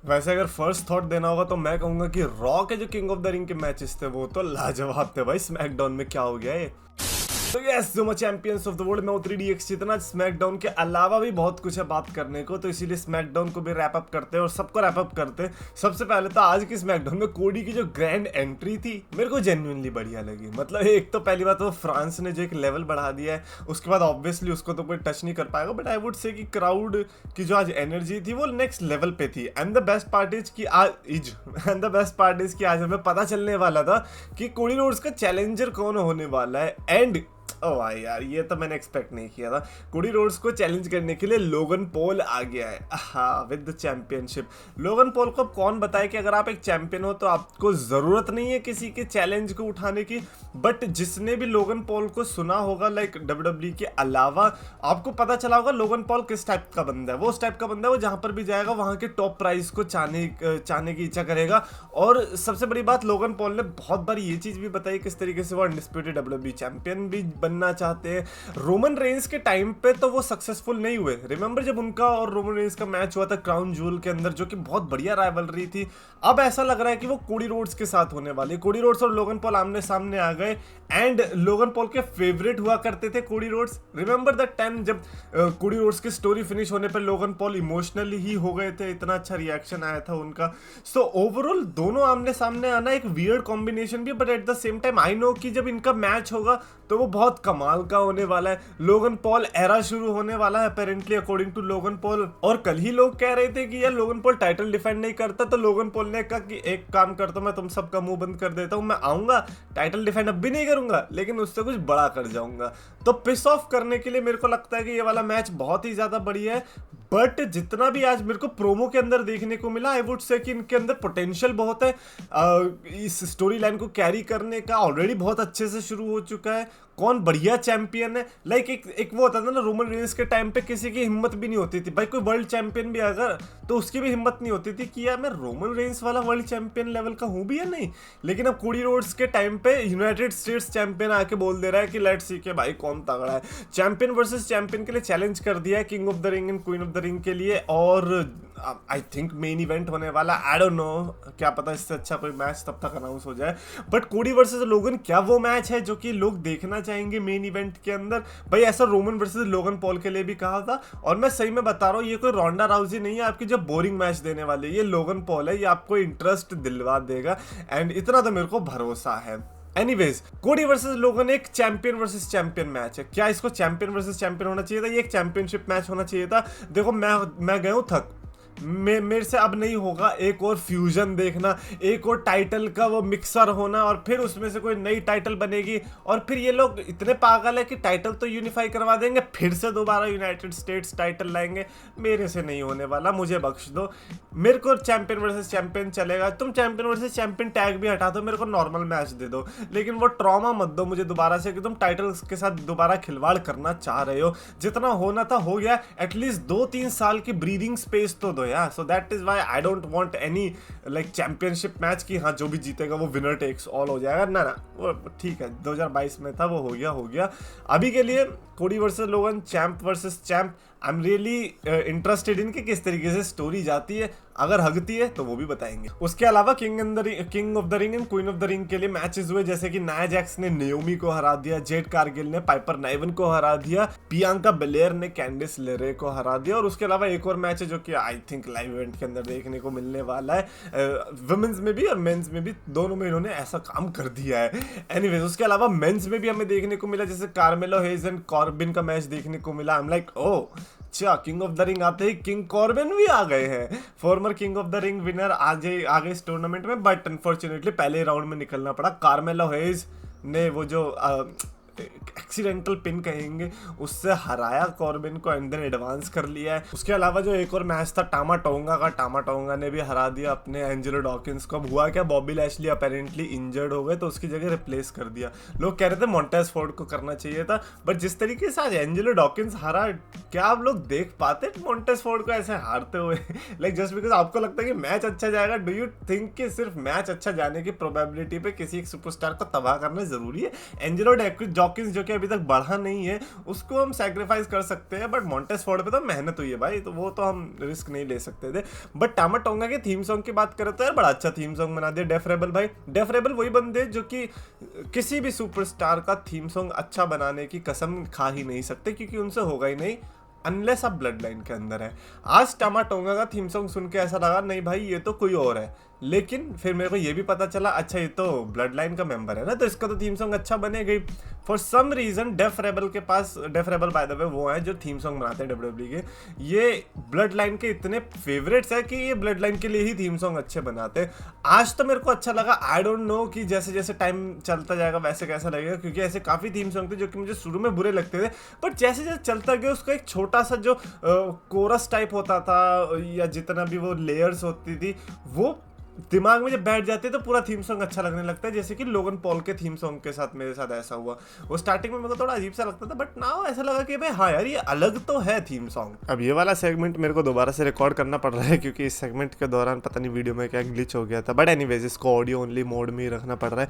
वैसे अगर first thought देना होगा तो मैं कहूंगा कि रॉ के जो किंग ऑफ द रिंग के मैचेस थे वो तो लाजवाब थे भाई। स्मैकडाउन में क्या हो गया ये। तो यस जो मैं चैंपियंस ऑफ द वर्ल्ड में 3DX जितना स्मैकडाउन के अलावा भी बहुत कुछ है बात करने को, तो इसीलिए स्मैकडाउन को भी रैप अप करते हैं और सबको रैप अप करते हैं। सबसे पहले तो आज की स्मैकडाउन में कोडी की जो ग्रैंड एंट्री थी मेरे को जेन्युइनली बढ़िया लगी। मतलब एक तो पहली बात तो फ्रांस ने जो एक लेवल बढ़ा दिया है, उसके बाद ऑब्वियसली उसको तो कोई टच नहीं कर पाएगा, बट आई वुड से कि क्राउड की जो आज एनर्जी थी वो नेक्स्ट लेवल पे थी। And the best part is कि आज हमें पता चलने वाला था कि कोडी रोड्स का चैलेंजर कौन होने वाला है। एंड ओ भाई यार ये तो मैंने एक्सपेक्ट नहीं किया था। कोडी रोड्स को चैलेंज करने के लिए लोगन पॉल आ गया है हाँ with the championship. Logan Paul को कौन बताए कि अगर आप एक चैंपियन हो तो आपको जरूरत नहीं है किसी के चैलेंज को उठाने की, बट जिसने भी लोगन पॉल को सुना होगा लाइक WWE के अलावा, आपको पता चला होगा लोगन पॉल किस टाइप का बंदा है। वो उस टाइप का बंदा है वो जहां पर भी जाएगा वहां के टॉप प्राइस को चाहने की इच्छा करेगा। और सबसे बड़ी बात लोगन पॉल ने बहुत बार ये चीज भी बताई किस तरीके से वो अनडिस्प्यूटेड WWE चैंपियन भी बनना चाहते हैं। रोमन रेंस के टाइम पे तो वो सक्सेसफुल नहीं हुए। रिमेंबर जब उनका और रोमन रेंस का मैच हुआ था क्राउन जूल के अंदर, जो कि बहुत बढ़िया राइवलरी थी। अब ऐसा लग रहा है कि वो कोडी रोड्स के साथ होने वाली। कोडी रोड्स और लोगन पॉल आमने सामने आ गए एंड लोगन पॉल के फेवरेट हुआ करते थे Cody Rhodes. Remember that time जब कोडी रोड्स की स्टोरी फिनिश होने पर लोगन पॉल इमोशनली ही हो गए थे, इतना अच्छा रिएक्शन आया था उनका। सो ओवरऑल दोनों आमने सामने आना एक वियर्ड कॉम्बिनेशन भी, but at the same time I know कि जब इनका मैच होगा तो वो बहुत कमाल का होने वाला है। लोगन पॉल एरा शुरू होने वाला है apparently according to Logan Paul. और कल ही लोग कह रहे थे कि यार लोगन पॉल टाइटल डिफेंड नहीं करता, तो लोगन पॉल ने कहा कि एक काम करता हूं मैं तुम सबका मुंह बंद कर देता हूं, मैं आऊंगा टाइटल डिफेंड अब भी नहीं करूंगा लेकिन उससे कुछ बड़ा कर जाऊंगा। तो पिस ऑफ करने के लिए मेरे को लगता है कि ये वाला मैच बहुत ही ज्यादा बढ़िया है। बट जितना भी आज मेरे को प्रोमो के अंदर देखने को मिला आई वुड से कि इनके अंदर पोटेंशियल बहुत है इस स्टोरी लाइन को कैरी करने का। ऑलरेडी बहुत अच्छे से शुरू हो चुका है। कौन बढ़िया चैंपियन है, लाइक एक वो होता था ना रोमन रेंस के टाइम पे किसी की हिम्मत भी नहीं होती थी भाई, कोई वर्ल्ड चैंपियन भी अगर तो उसकी भी हिम्मत नहीं होती थी कि यार मैं रोमन रेंस वाला वर्ल्ड चैंपियन लेवल का हूं भी या नहीं। लेकिन अब कोडी रोड्स के टाइम पे यूनाइटेड स्टेट्स चैंपियन आके बोल दे रहा है कि लेट्स सी के भाई कौन तगड़ा है। चैंपियन वर्सेस चैंपियन के लिए चैलेंज कर दिया है king of the ring and queen of the ring के लिए। और आई थिंक मेन इवेंट होने वाला, आई डोंट नो, क्या पता इससे अच्छा कोई मैच तब तक अनाउंस हो जाए। बट कोडी वर्सेस लोगन क्या वो मैच है जो कि लोग देखना चाहेंगे मेन इवेंट के अंदर भाई। ऐसा रोमन वर्सेस लोगन पॉल के लिए भी कहा था और मैं सही में बता रहा हूँ ये कोई रोंडा राउजी नहीं है आपकी जो बोरिंग मैच देने वाले, ये लोगन पॉल है, ये आपको इंटरेस्ट दिलवा देगा एंड इतना तो मेरे को भरोसा है। एनीवेज कोडी वर्सेस लोगन एक चैंपियन वर्सेस चैंपियन मैच है। क्या इसको चैंपियन वर्सेस चैंपियन होना चाहिए था? ये एक चैंपियनशिप मैच होना चाहिए था। देखो मैं गया हूँ थक, मेरे से अब नहीं होगा एक और फ्यूजन देखना, एक और टाइटल का वो मिक्सर होना और फिर उसमें से कोई नई टाइटल बनेगी और फिर ये लोग इतने पागल है कि टाइटल तो यूनिफाई करवा देंगे फिर से दोबारा यूनाइटेड स्टेट्स टाइटल लाएंगे। मेरे से नहीं होने वाला, मुझे बख्श दो। मेरे को चैंपियन वर्सेस चैंपियन चलेगा। तुम चैंपियन वर्सेस चैंपियन टैग भी हटा दो, मेरे को नॉर्मल मैच दे दो, लेकिन वो ट्रॉमा मत दो मुझे दोबारा से कि तुम टाइटल्स के साथ दोबारा खिलवाड़ करना चाह रहे हो। जितना होना था हो गया, एटलीस्ट 2-3 साल की ब्रीदिंग स्पेस तो दो यार। So that is why I don't want any like championship match की हाँ जो भी जीतेगा वो विनर टेक्स ऑल हो जाएगा। ना वो ठीक है 2022 में था, वो हो गया। अभी के लिए कोडी वर्सेस लोगन, champ versus champ, I am really interested in कि किस तरीके से स्टोरी जाती है। अगर हगती है तो वो भी बताएंगे। उसके अलावा king of the ring and queen of the ring के लिए मैचेस हुए, जैसे कि नाया जैक्स ने नेओमी को हरा दिया, जेड कारगिल ने पाइपर नाइवन को हरा दिया, बियांका बेलेयर ने कैंडिस लेरे को हरा दिया। और उसके अलावा एक और मैच है जो कि आई थिंक लाइव इवेंट के अंदर देखने को मिलने वाला है। वुमेन्स में भी और मेंस में भी, दोनों में इन्होंने ऐसा काम कर दिया है। एनीवेज उसके अलावा मेंस में भी हमें देखने को मिला, जैसे कार्मेलो हेज एंड कॉर्बिन का मैच देखने को मिला। आई एम लाइक ओ अच्छा, किंग ऑफ द रिंग आते ही किंग कॉर्बिन भी आ गए हैं। Former king of the ring winner आ गए इस टूर्नामेंट में, बट अनफॉर्चुनेटली पहले राउंड में निकलना पड़ा। कार्मेलो हेज ने वो जो एक्सीडेंटल पिन कहेंगे उससे हराया कॉर्बिन को एंड देन एडवांस कर लिया है। उसके अलावा जो एक और मैच था टामा टोंगा ने भी हरा दिया अपने एंजेलो डॉकिंस को। अब हुआ क्या, बॉबी लैशली अपेरेंटली इंजर्ड हो गए तो उसकी जगह रिप्लेस कर दिया। लोग कह रहे थे मोंटेज फोर्ड को करना चाहिए था, बट जिस तरीके से आज एंजेलो डॉकिंस हारा, क्या आप लोग देख पाते मोंटेज फोर्ड को ऐसे हारते हुए? लाइक जस्ट बिकॉज आपको लगता है कि मैच अच्छा जाएगा, डू यू थिंक कि सिर्फ मैच अच्छा जाने की प्रोबेबिलिटी पे किसी एक सुपरस्टार को तबाह करना जरूरी है? एंजेलो डॉकिंस जो कि अभी तक बढ़ा नहीं है उसको हम सैक्रिफाइस कर सकते हैं, बट मॉन्टेस फोर्ड पे तो मेहनत हुई है भाई, तो वो तो हम रिस्क नहीं ले सकते थे। बट टामा टोंगा के थीम सॉन्ग की बात करें तो यार बड़ा अच्छा थीम सॉन्ग बना दिया डेफ रेबल भाई। डेफ रेबल वही बंदे जो कि किसी भी सुपरस्टार का थीम सॉन्ग अच्छा बनाने की कसम खा ही नहीं सकते, क्योंकि उनसे होगा ही नहीं अनलेस आप ब्लड लाइन के अंदर है। आज टामा टोंगा का थीम सॉन्ग सुन के ऐसा लगा नहीं भाई ये तो कोई और है, लेकिन फिर मेरे को ये भी पता चला अच्छा ये तो ब्लड लाइन का मेंबर है ना, तो इसका तो थीम सॉन्ग अच्छा बनेगा ही। For some reason Def Rebel के पास, Def Rebel by the way वो है जो थीम सॉन्ग बनाते हैं डब्ल्यूडब्ल्यू के, ये ब्लड लाइन के इतने फेवरेट्स है कि ये ब्लड लाइन के लिए ही थीम सॉन्ग अच्छे बनाते हैं। आज तो मेरे को अच्छा लगा, आई डोंट नो कि जैसे जैसे टाइम चलता जाएगा वैसे कैसा लगेगा, क्योंकि ऐसे काफी थीम सॉन्ग थे जो कि मुझे शुरू में बुरे लगते थे, बट जैसे जैसे चलता गया उसका एक छोटा सा जो कोरस टाइप होता था या जितना भी वो लेयर्स होती थी वो दिमाग में जब बैठ जाते हैं तो पूरा थीम सॉन्ग अच्छा लगने लगता है। जैसे कि लोगन पॉल के थीम सॉन्ग के साथ मेरे साथ ऐसा हुआ, वो स्टार्टिंग में मेरे को थोड़ा अजीब सा लगता था, बट नाउ ऐसा लगा कि भाई हाँ यार ये अलग तो है थीम सॉन्ग। अब ये वाला सेगमेंट मेरे को दोबारा से रिकॉर्ड करना पड़ रहा है क्योंकि इस सेगमेंट के दौरान पता नहीं वीडियो में क्या ग्लिच हो गया था, बट एनीवेज इसको ऑडियो ओनली मोड में ही रखना पड़ रहा है।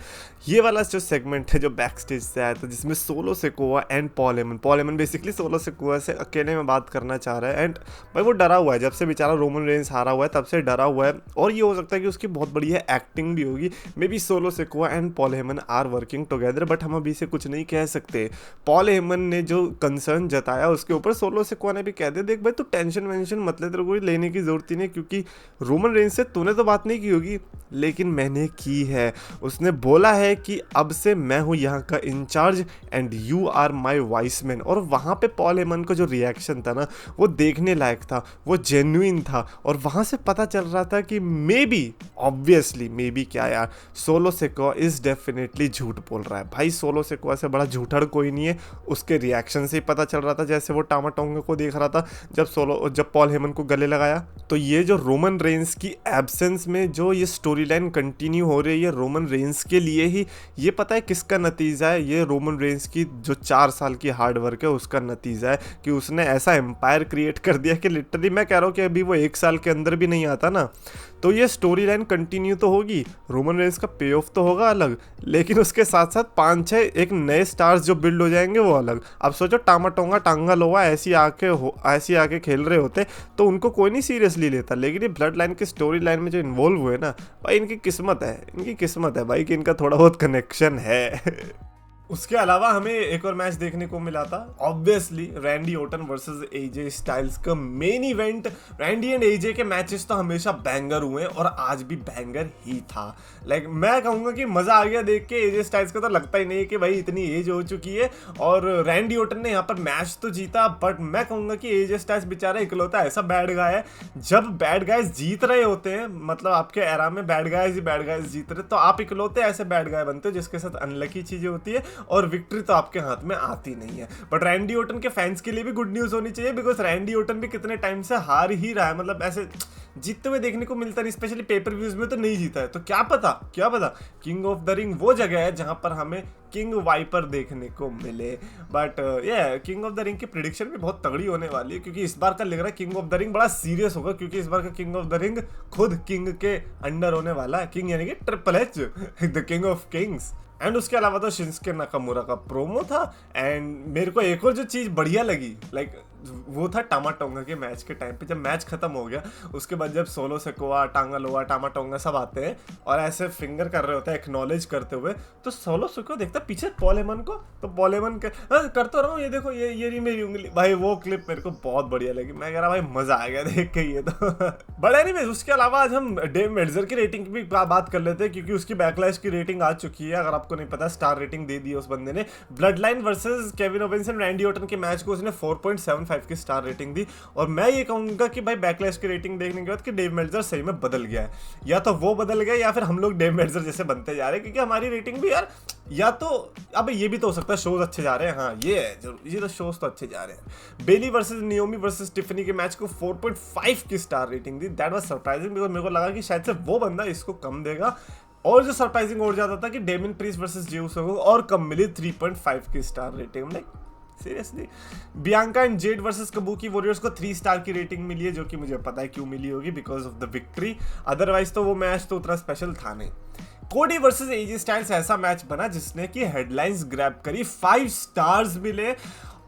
ये वाला जो सेगमेंट है जो बैक स्टेज से आया था जिसमें solo Sikoa and Paul Heman basically solo Sikoa से अकेले में बात करना चाह रहा है, एंड भाई वो डरा हुआ है, जब से बेचारा रोमन रेंस हारा हुआ है तब से डरा हुआ है, और ये हो सकता है कि उसकी बहुत बढ़िया एक्टिंग भी होगी। Maybe Solo Sikoa and Paul Heyman are working together, but हम अभी से कुछ नहीं कह सकते। पॉल हेमन ने जो कंसर्न जताया उसके ऊपर सोलो सिकोआ ने भी कह दिया देख भाई तू टेंशन वेंशन मत ले, तेरे को लेने की जरूरत ही नहीं, क्योंकि रोमन रेंस से तूने तो बात नहीं की होगी लेकिन मैंने की है। उसने बोला है कि अब से मैं हूँ यहाँ का incharge and you are my vice man. और वहाँ पे पॉल हेमन का जो रिएक्शन था ना वो देखने लायक था, वो जेन्युइन था, और वहाँ से पता चल रहा था कि may be obviously may be क्या यार सोलो सिकोआ इज डेफिनेटली झूठ बोल रहा है। भाई सोलो सिकोआ से बड़ा झूठड़ कोई नहीं है, उसके रिएक्शन से ही पता चल रहा था, जैसे वो टामा टोंगा को देख रहा था जब पॉल हेमन को गले लगाया। तो ये जो रोमन रेंस की एब्सेंस में जो ये स्टोरी लाइन कंटिन्यू हो रही है रोमन रेंस के लिए ही, ये पता है किसका नतीजा है? ये रोमन रेंस की जो 4 साल की हार्ड वर्क है उसका नतीजा है कि उसने ऐसा एम्पायर क्रिएट कर दिया कि लिटरली मैं कह रहा हूँ कि अभी वो 1 साल के अंदर भी नहीं आता ना तो ये स्टोरी लाइन कंटिन्यू तो होगी, रोमन रेंस का पे ऑफ तो होगा अलग, लेकिन उसके साथ साथ 5-6 एक नए स्टार्स जो बिल्ड हो जाएंगे वो अलग। अब सोचो टामा टोंगा टांगा लोवा ऐसी आके खेल रहे होते तो उनको कोई नहीं सीरियसली लेता, लेकिन ये ब्लड लाइन की स्टोरी लाइन में जो इन्वॉल्व हुए ना भाई इनकी किस्मत है भाई कि इनका थोड़ा बहुत कनेक्शन है। उसके अलावा हमें एक और मैच देखने को मिला था, obviously Randy Orton versus AJ Styles का मेन इवेंट। रैंडी एंड एजे के मैचेस तो हमेशा बैंगर हुए और आज भी बैंगर ही था। लाइक मैं कहूँगा कि मज़ा आ गया देख के। एजे स्टाइल्स का तो लगता ही नहीं कि भाई इतनी एज हो चुकी है, और रैंडी ओटन ने यहाँ पर मैच तो जीता, बट मैं कहूँगा कि एजे स्टाइल्स बेचारा इकलौता ऐसा बैड गाय है, जब बैड गाइज जीत रहे होते हैं, मतलब आपके एरा में बैड गाइज जीत रहे, तो आप इकलौते ऐसे बैड गाय बनते हो जिसके साथ अनलकी चीज़ें होती है और विक्ट्री तो आपके हाथ में आती नहीं है। बट रैंडी ओटन के फैंस के लिए भी गुड न्यूज़ होनी चाहिए, बिकॉज रैंडी ओटन भी कितने टाइम से हार ही रहा है, मतलब ऐसे जीतते हुए देखने को मिलता नहीं, स्पेशली पेपर व्यूज में तो नहीं जीता है। तो क्या पता किंग ऑफ द रिंग वो जगह है जहां पर हमें किंग वाइपर देखने को मिले। बट ये किंग ऑफ द रिंग की प्रिडिक्शन भी बहुत तगड़ी होने वाली है, क्योंकि इस बार का लग रहा है किंग ऑफ द रिंग बड़ा सीरियस होगा, क्योंकि इस बार का किंग ऑफ द रिंग खुद किंग के अंडर होने वाला है। किंग यानी कि triple H, the king of Kings. And उसके अलावा तो शिंस्के नाकामुरा का प्रोमो था, एंड मेरे को एक और जो चीज़ बढ़िया लगी लाइक वो था टामा टोंगा के मैच के टाइम पे, जब मैच खत्म हो गया उसके बाद जब सोलो सिकोआ टांगा लोआ टामा टोंगा सब आते हैं और ऐसे फिंगर कर रहे होते हैं एक्नॉलेज करते हुए, तो सोलो सिकोआ देखता पीछे पॉल हेमन को, तो पॉल हेमन कर तो रहा हूँ ये देखो ये रही मेरी उंगली। भाई वो क्लिप मेरे को बहुत बढ़िया लगी, मैं कह रहा भाई मजा आ गया देख के ये तो। बट एनीवेज उसके अलावा आज हम डेव मेल्जर की रेटिंग की भी बात कर लेते हैं, क्योंकि उसकी बैकलैश की रेटिंग आ चुकी है। अगर आपको नहीं पता स्टार रेटिंग दे दी है उस बंदे ने। Blood line versus Kevin Owens and Randy Orton के मैच को उसने 4.75 की स्टार रेटिंग दी, और मैं ये कहूंगा कि भाई बैकलैश की रेटिंग देखने के बाद कि डेव मेल्जर सही में बदल गया है, या तो वो बदल गया या फिर हम लोग डेव मेल्जर जैसे बनते जा रहे हैं, क्योंकि हमारी रेटिंग भी यार या तो अब ये भी तो हो सकता है शोज अच्छे जा रहे हैं, हाँ ये है जरूर, ये तो शोज तो अच्छे जा रहे हैं। बेली वर्सेस नियोमी वर्सेस टिफनी के मैच को 4.5 की star rating the. That was surprising, because मेरे को लगा कि शायद से वो बंदा इसको कम देगा, और जो सरप्राइजिंग और ज्यादा था कि डेमिन प्रीस्ट वर्सेस जे उसो को और कम मिली 3.5 की star rating. Like seriously Bianca and Z versus kabuki warriors को 3 स्टार की रेटिंग मिली है, जो कि मुझे पता है क्यों मिली होगी, because of the victory. Otherwise तो वो मैच तो उतना स्पेशल था नहीं। कोडी वर्सेस एजे स्टाइल्स ऐसा मैच बना जिसने कि हेडलाइंस ग्रैब करी, 5 स्टार्स मिले।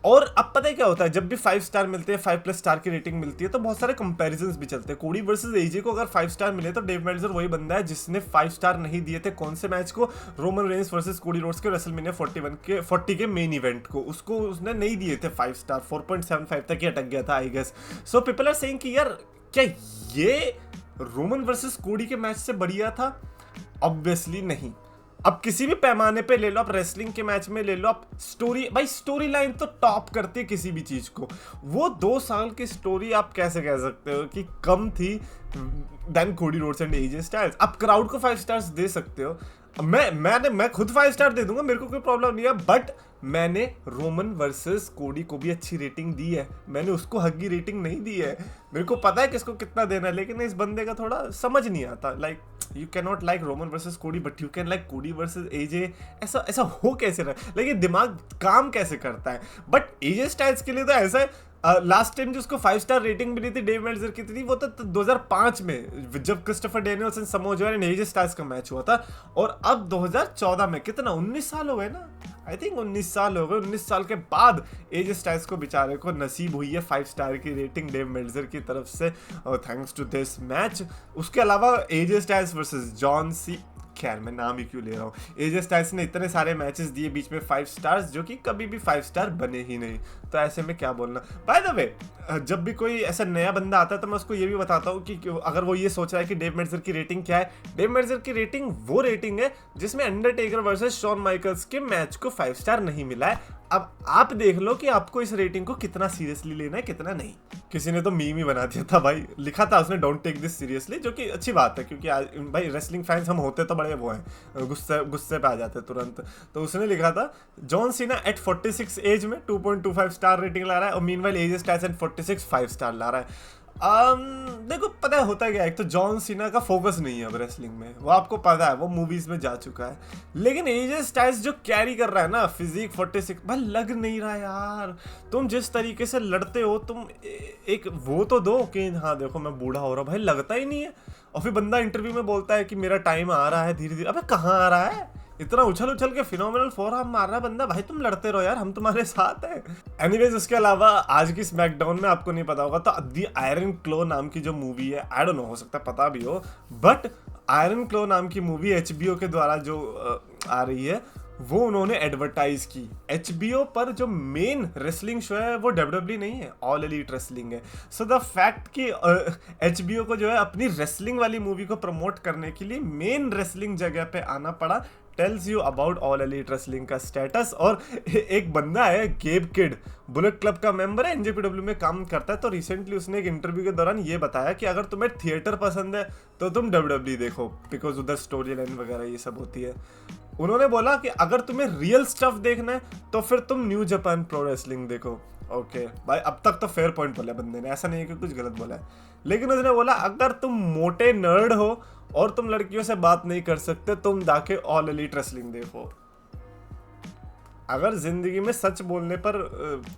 और अब पता है क्या होता है, जब भी 5 स्टार मिलते हैं, 5+ स्टार की रेटिंग मिलती है, तो बहुत सारे कंपैरिजंस भी चलते हैं। कोडी वर्सेस एजे को अगर 5 स्टार मिले तो डेव मेल्जर वही बंदा है जिसने 5 स्टार नहीं दिए थे कौन से मैच को, Roman Reigns versus Cody Rhodes के रेसलमेनिया 40 के मेन इवेंट को, उसको उसने नहीं दिए थे 5 स्टार, 4.75 तक ही अटक गया था I guess. So people are saying कि यार क्या ये रोमन वर्सेस कोडी के मैच से बढ़िया था? ऑब्वियसली नहीं। अब किसी भी पैमाने पे ले लो, आप रेसलिंग के मैच में ले लो, आप स्टोरी लाइन तो टॉप करती है किसी भी चीज को। वो 2 साल की स्टोरी आप कैसे कह सकते हो कि कम थी than Cody Rhodes and AJ Styles? आप क्राउड को 5 स्टार्स दे सकते हो, मैं खुद 5 स्टार दे दूंगा, मेरे को कोई प्रॉब्लम नहीं है, बट मैंने रोमन वर्सेस कोडी को भी अच्छी रेटिंग दी है, मैंने उसको हग्गी रेटिंग नहीं दी है। मेरे को पता है किसको कितना देना है, लेकिन इस बंदे का थोड़ा समझ नहीं आता। Like you can not like Roman versus कोडी बट यू कैन लाइक कोडी वर्सेस एजे। ऐसा हो कैसे रहा है? लाइक ये दिमाग काम कैसे करता है? बट एजे स्टाइल्स के लिए तो ऐसा है, लास्ट टाइम जिसको 5 स्टार रेटिंग मिली थी डेव मेल्जर की थी, वो तो 2005 में जब Christopher Daniels and Samoa Joe and AJ styles का मैच हुआ था। और अब 2014 में कितना 19 साल हो गए ना, आई थिंक 19 साल हो गए। 19 साल के बाद एजे स्टाइल्स को बेचारे को नसीब हुई है 5 स्टार की रेटिंग डेव मेल्जर की तरफ से, थैंक्स टू दिस मैच। उसके अलावा AJ Styles versus John Cena, खैर मैं नाम ही क्यों ले रहा हूँ, एजे स्टाइल्स ने इतने सारे मैचेस दिए बीच में 5 स्टार्स जो कि कभी भी 5 स्टार बने ही नहीं, तो ऐसे में क्या बोलना। बाय द वे, जब भी कोई ऐसा नया बंदा आता है तो मैं उसको ये भी बताता हूँ कि अगर वो ये सोच रहा है कि डेव मेल्जर की रेटिंग क्या है, डेव मेल्जर की रेटिंग वो रेटिंग है जिसमें अंडरटेकर वर्सेस शॉन माइकल्स के मैच को 5 स्टार नहीं मिला है। अब आप देख लो कि आपको इस रेटिंग को कितना सीरियसली लेना है कितना नहीं। किसी ने तो मीम ही बना दिया था भाई, लिखा था उसने डोंट टेक दिस सीरियसली, जो कि अच्छी बात है क्योंकि आज भाई रेसलिंग फैंस हम होते तो बड़े वो हैं, गुस्से पे आ जाते तुरंत। तो उसने लिखा था जॉन सीना एट 46 एज में 2.25 स्टार रेटिंग ला रहा है और meanwhile AJ Styles at 46 5 star ला रहा है। देखो पता है होता क्या, एक तो जॉन सीना का फोकस नहीं है अब रेसलिंग में, वो आपको पता है, वो मूवीज में जा चुका है। लेकिन एजे स्टाइल्स जो कैरी कर रहा है ना, फिजिक 46 भाई लग नहीं रहा यार। तुम जिस तरीके से लड़ते हो, तुम एक वो तो दो कि हाँ देखो मैं बूढ़ा हो रहा, भाई लगता ही नहीं है। और फिर बंदा इंटरव्यू में बोलता है कि मेरा टाइम आ रहा है धीरे धीरे, अबे कहाँ आ रहा है? इतना उछल के फिनोमिनल फोरआर्म मार रहा है बंदा, भाई तुम लड़ते रहो यार, हम तुम्हारे साथ हैं। एनीवेज, उसके अलावा आज की स्मैकडाउन में आपको नहीं पता होगा तो दी आयरन क्लो नाम की जो मूवी है, आई डोंट नो हो सकता है पता भी हो, बट आयरन क्लो नाम की मूवी HBO के द्वारा जो आ रही है वो उन्होंने एडवर्टाइज की। HBO पर जो मेन रेसलिंग शो है वो WWE नहीं है, ऑल एलीट रेसलिंग है। सो द फैक्ट कि HBO को जो है अपनी रेसलिंग वाली मूवी को प्रमोट करने के लिए मेन रेसलिंग जगह पे आना पड़ा, tells you about all elite wrestling का स्टेटस। और एक बंदा है गेब किड, बुलेट क्लब का मेंबर है, NJPW में काम करता है, तो रिसेंटली उसने एक इंटरव्यू के दौरान ये बताया कि अगर तुम्हें थिएटर पसंद है तो तुम WWE देखो, बिकॉज उधर स्टोरी लाइन वगैरह ये सब होती है। उन्होंने बोला कि अगर तुम्हें रियल स्टफ देखना है तो फिर तुम न्यू जापान प्रो रेसलिंग देखो। ओके भाई, अब तक तो फेयर पॉइंट बोला बंदे ने, ऐसा नहीं है कि कुछ गलत बोला है। लेकिन उसने बोला अगर तुम मोटे नर्ड हो और तुम लड़कियों से बात नहीं कर सकते, तुम जाके ऑल एलीट रेसलिंग देखो। अगर जिंदगी में सच बोलने पर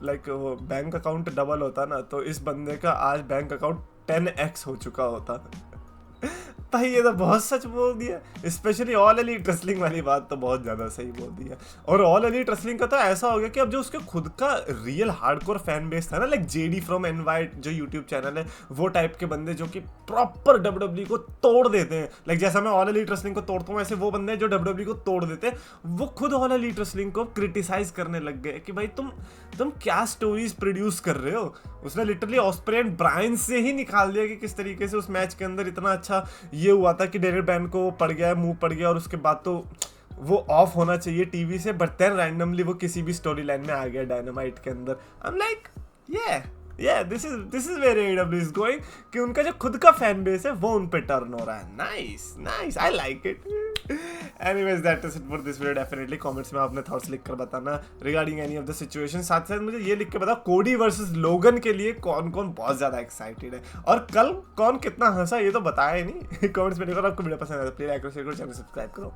लाइक बैंक अकाउंट डबल होता ना, तो इस बंदे का आज बैंक अकाउंट 10x हो चुका होता। भाई ये तो बहुत सच बोल दिया, स्पेशली ऑल एलीट रेसलिंग वाली बात तो बहुत ज्यादा सही बोल दिया। और ऑल एलीट रेसलिंग का तो ऐसा हो गया कि अब जो उसके खुद का रियल हार्डकोर फैन बेस था ना, लाइक JD फ्रॉम NY जो यूट्यूब चैनल है, वो टाइप के बंदे जो कि प्रॉपर WWE को तोड़ देते हैं, लाइक जैसा मैं ऑल एलीट रेसलिंग को तोड़ता हूँ, ऐसे वो बंदे जो WWE को तोड़ देते हैं, वो खुद ऑल एलीट रेसलिंग को क्रिटिसाइज करने लग गए कि भाई तुम क्या स्टोरीज प्रोड्यूस कर रहे हो। उसने लिटरली ऑस्प्रे एंड ब्रायन से ही निकाल दिया कि किस तरीके से उस मैच के अंदर इतना अच्छा ये हुआ था कि डेनियल ब्रायन को पड़ गया, मुंह पड़ गया, और उसके बाद तो वो ऑफ होना चाहिए टीवी से, बट देन रैंडमली वो किसी भी स्टोरी लाइन में आ गया डायनामाइट के अंदर। I am like this is where AEW is going, कि उनका जो खुद का फैन बेस है वो उन पे टर्न हो रहा है। Nice, I like it. Anyways, that is it for this video. Definitely comments में अपने थॉट्स लिखकर बताना regarding any of the situation. साथ साथ मुझे ये लिख के बताओ कोडी वर्सेस लोगन के लिए कौन कौन बहुत ज्यादा एक्साइटेड है, और कल कौन कितना हंसा ये तो बताया ही नहीं। कमेंट्स में लिखो। आपको वीडियो पसंद है तो प्लीज लाइक करो, शेयर करो, चैनल सब्सक्राइब करो।